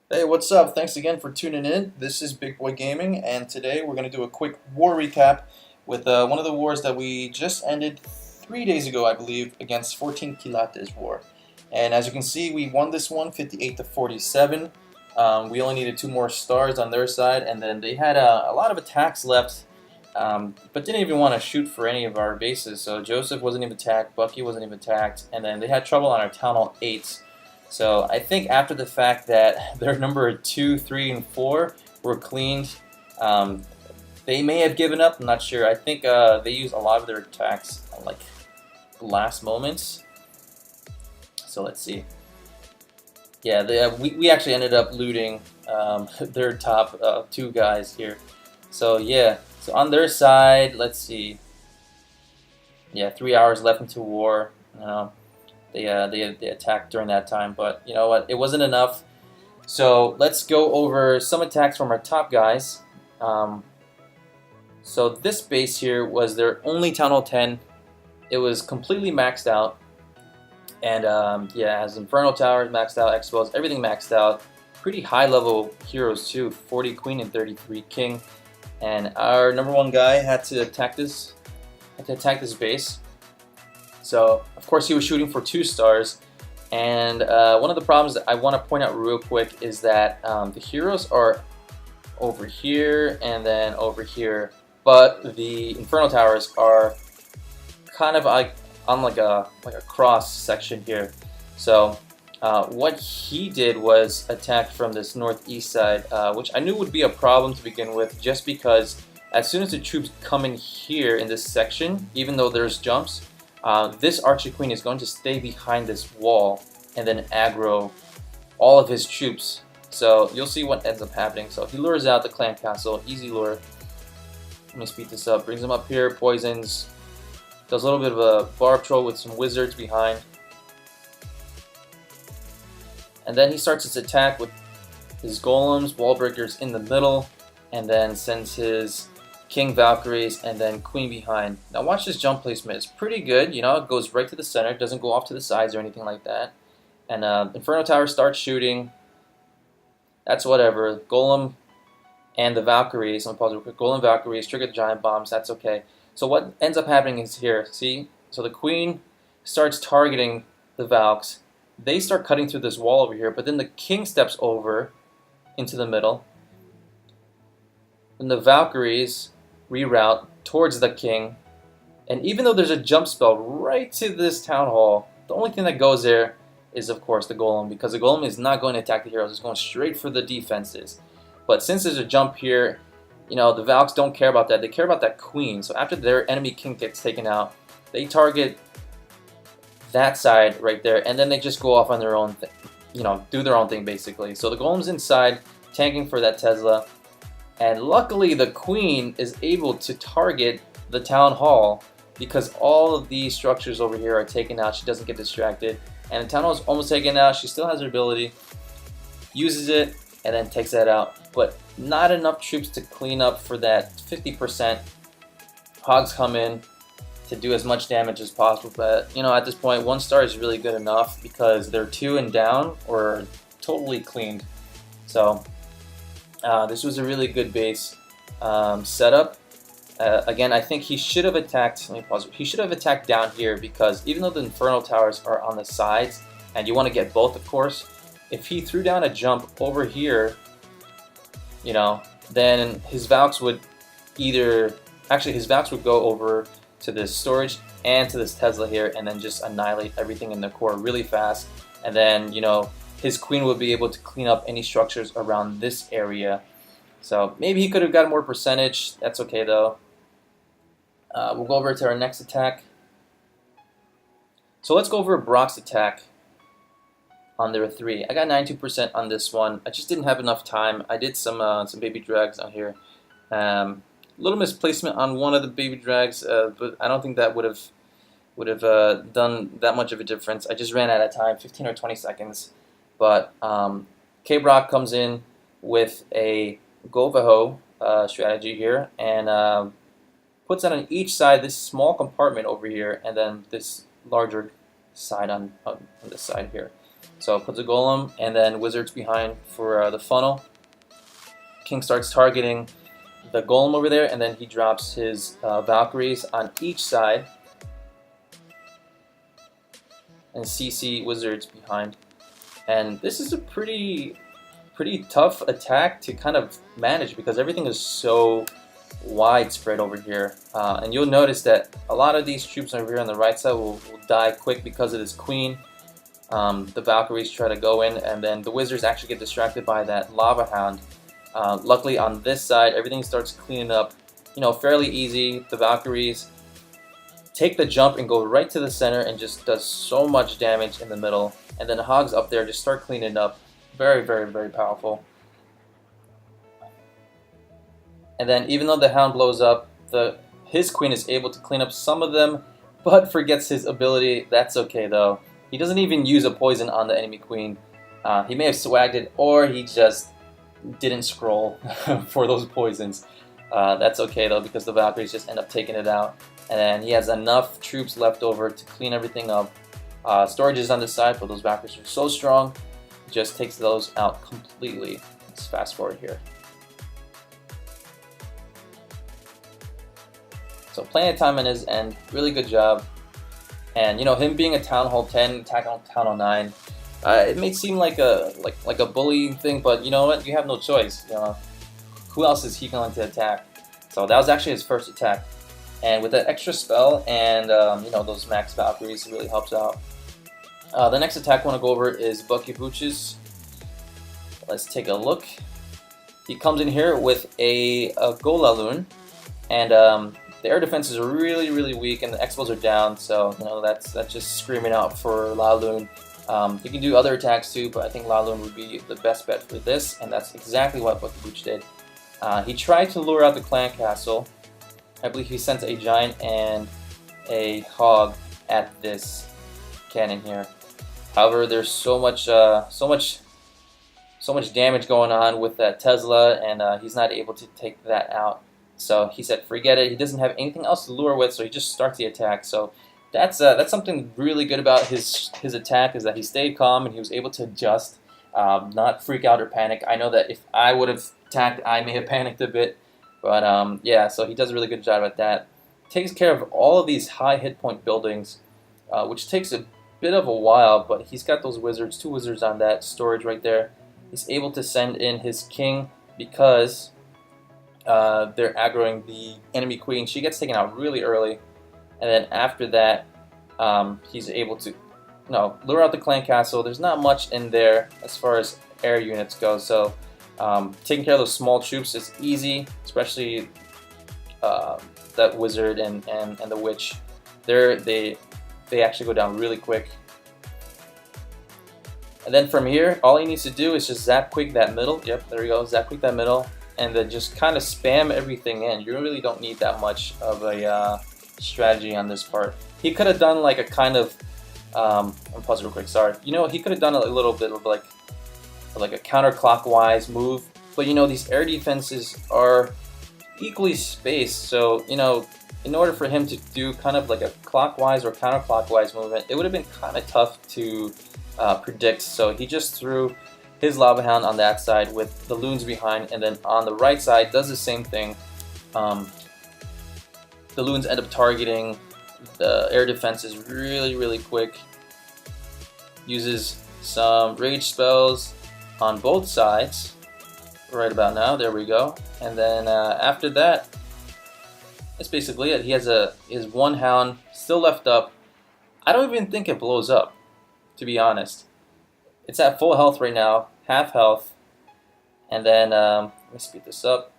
Hey, what's up? Thanks again for tuning in. This is Big Boy Gaming, and today we're going to do a quick war recap with one of the wars that we just ended 3 days ago, I believe, against 14 Quilates War. And as you can see, we won this one 58 to 47. We only needed two more stars on their side, and then they had a lot of attacks left, but didn't even want to shoot for any of our bases. So Joseph wasn't even attacked, Bucky wasn't even attacked, and then they had trouble on our Town Hall 8s. So I think after the fact that their number 2, 3, and 4 were cleaned, um, they may have given up. I'm not sure. I think they used a lot of their attacks at, like, last moments. So let's see. Yeah, we actually ended up looting their top two guys here. So yeah, so on their side, let's see. Yeah, 3 hours left into war. They attacked during that time, but you know what? It wasn't enough. So let's go over some attacks from our top guys. So this base here was their only Town Hall 10. It was completely maxed out, and yeah, it has Inferno Towers maxed out, Expos, everything maxed out. Pretty high level heroes too, 40 Queen and 33 King. And our number one guy had to attack this base. So, of course, he was shooting for 2 stars, and one of the problems that I want to point out real quick is that the heroes are over here and then over here, but the Inferno Towers are kind of like on like a cross section here. So, what he did was attack from this northeast side, which I knew would be a problem to begin with, just because as soon as the troops come in here in this section, even though there's jumps, this Archer Queen is going to stay behind this wall and then aggro all of his troops. So you'll see what ends up happening. So he lures out the clan castle, easy lure. Let me speed this up. Brings him up here, poisons, does a little bit of a barb troll with some wizards behind. And then he starts his attack with his golems, wall breakers in the middle, and then sends his King Valkyries and then Queen behind. Now watch this jump placement. It's pretty good. You know, it goes right to the center. It doesn't go off to the sides or anything like that. And Inferno Tower starts shooting. That's whatever. Golem and the Valkyries. I'm gonna pause real quick. Golem Valkyries trigger the giant bombs. That's okay. So what ends up happening is here. See? So the Queen starts targeting the Valks. They start cutting through this wall over here, but then the King steps over into the middle. And the Valkyries reroute towards the King, and even though there's a jump spell right to this Town Hall, the only thing that goes there is of course the Golem, because the Golem is not going to attack the heroes, it's going straight for the defenses. But since there's a jump here, you know, the Valks don't care about that, they care about that Queen. So after their enemy King gets taken out, they target that side right there, and then they just go off on their own you know, do their own thing basically. So the Golem's inside tanking for that Tesla. And luckily the Queen is able to target the Town Hall because all of these structures over here are taken out. She doesn't get distracted. And the Town Hall is almost taken out. She still has her ability, uses it, and then takes that out. But not enough troops to clean up for that 50%. Hogs come in to do as much damage as possible. But, you know, at this point, 1 star is really good enough because they're 2 and down or totally cleaned. So this was a really good base setup. Again, I think he should have attacked. Let me pause. He should have attacked down here because even though the Inferno Towers are on the sides, and you want to get both, of course, if he threw down a jump over here, you know, then his Valks would his Valks would go over to this storage and to this Tesla here, and then just annihilate everything in the core really fast, and then, you know, his Queen would be able to clean up any structures around this area. So maybe he could have gotten more percentage. That's okay though. We'll go over to our next attack. So let's go over Brock's attack on their 3. I got 92% on this one. I just didn't have enough time. I did some baby drags on here. Little misplacement on one of the baby drags, but I don't think that would have done that much of a difference. I just ran out of time, 15 or 20 seconds. But K-Brock comes in with a GoVa strategy here and puts it on each side this small compartment over here and then this larger side on this side here. So puts a golem and then wizards behind for the funnel. King starts targeting the golem over there, and then he drops his Valkyries on each side, and CC wizards behind. And this is a pretty tough attack to kind of manage because everything is so widespread over here. And you'll notice that a lot of these troops over here on the right side will die quick because of this queen. The Valkyries try to go in, and then the wizards actually get distracted by that lava hound. Luckily on this side, everything starts cleaning up, fairly easy. The Valkyries take the jump and go right to the center and just does so much damage in the middle. And then the hogs up there just start cleaning up. Very, very, very powerful. And then even though the hound blows up, his queen is able to clean up some of them, but forgets his ability. That's okay though. He doesn't even use a poison on the enemy queen. He may have swagged it, or he just didn't scroll for those poisons. That's okay though, because the Valkyries just end up taking it out. And then he has enough troops left over to clean everything up. Storage is on the side, but those Valkyries are so strong, just takes those out completely. Let's fast forward here. So plenty of time on his end, really good job. And him being a Town Hall 10, attacking on Town Hall 9, it may seem like a bullying thing, but you know what? You have no choice. Who else is he going to attack? So that was actually his first attack. And with that extra spell and those max Valkyries, it really helps out. The next attack I want to go over is Bucky Booches. Let's take a look. He comes in here with a Go LaLoon, and the air defenses are really, really weak, and the expos are down. So that's just screaming out for LaLoon. You can do other attacks too, but I think LaLoon would be the best bet for this, and that's exactly what Bucky Booch did. He tried to lure out the clan castle. I believe he sent a giant and a hog at this cannon here. However, there's so much damage going on with that Tesla, and he's not able to take that out. So he said, forget it. He doesn't have anything else to lure with, so he just starts the attack. So that's something really good about his attack, is that he stayed calm and he was able to adjust, not freak out or panic. I know that if I would have attacked, I may have panicked a bit. But yeah, so he does a really good job at that. Takes care of all of these high hit point buildings, which takes a bit of a while, but he's got those wizards, 2 wizards on that storage right there. He's able to send in his king because they're aggroing the enemy queen. She gets taken out really early, and then after that, he's able to lure out the clan castle. There's not much in there as far as air units go, so taking care of those small troops is easy, especially that wizard and the witch. They actually go down really quick. And then from here, all he needs to do is just zap quick that middle. Yep, there we go, zap quick that middle, and then just kind of spam everything in. You really don't need that much of a strategy on this part. He could have done like a kind of, I'm pause real quick, sorry. He could have done a little bit of like a counterclockwise move, but these air defenses are equally spaced, so in order for him to do kind of like a clockwise or counterclockwise movement, it would have been kind of tough to predict. So he just threw his Lava Hound on that side with the loons behind, and then on the right side does the same thing. The loons end up targeting the air defenses really, really quick. Uses some rage spells on both sides right about now. There we go. And then after that, that's basically it. He has his 1 hound still left up. I don't even think it blows up, to be honest. It's at full health right now, half health. And then let me speed this up.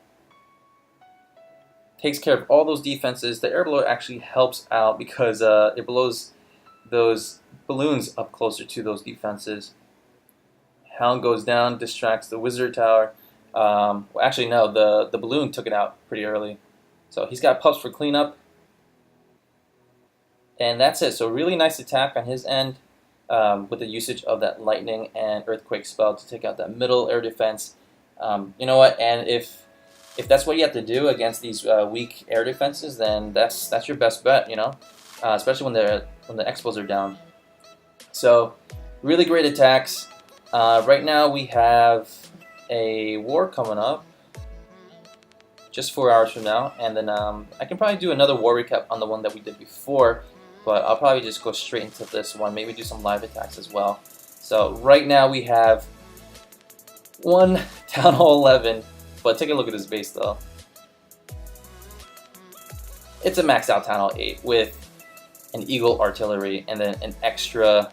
Takes care of all those defenses. The air blower actually helps out because it blows those balloons up closer to those defenses. Hound goes down, distracts the wizard tower. Well, actually no, the balloon took it out pretty early. So he's got pups for cleanup. And that's it. So really nice attack on his end with the usage of that lightning and earthquake spell to take out that middle air defense. You know what? And if that's what you have to do against these weak air defenses, then that's your best bet. Especially when the expos are down. So Really great attacks. Right now we have a war coming up just 4 hours from now, and then I can probably do another war recap on the one that we did before, but I'll probably just go straight into this one, maybe do some live attacks as well. So right now we have one Town Hall 11, but take a look at this base though. It's a maxed out Town Hall 8 with an Eagle artillery and then an extra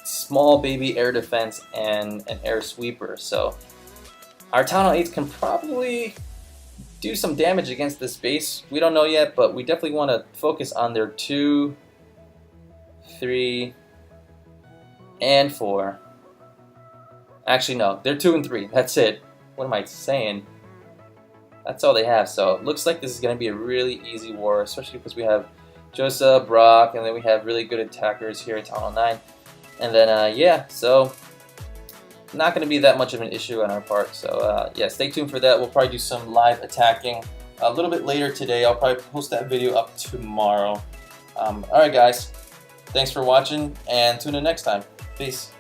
small baby air defense and an air sweeper. So our Town Hall 8s can probably do some damage against this base. We don't know yet, but we definitely want to focus on their 2, 3, and 4. Actually, no, they're 2 and 3. That's it. What am I saying? That's all they have. So it looks like this is going to be a really easy war, especially because we have Joseph, Brock, and then we have really good attackers here at Town Hall 9. And then, yeah, so not going to be that much of an issue on our part. So, yeah, stay tuned for that. We'll probably do some live attacking a little bit later today. I'll probably post that video up tomorrow. Alright, guys. Thanks for watching, and tune in next time. Peace.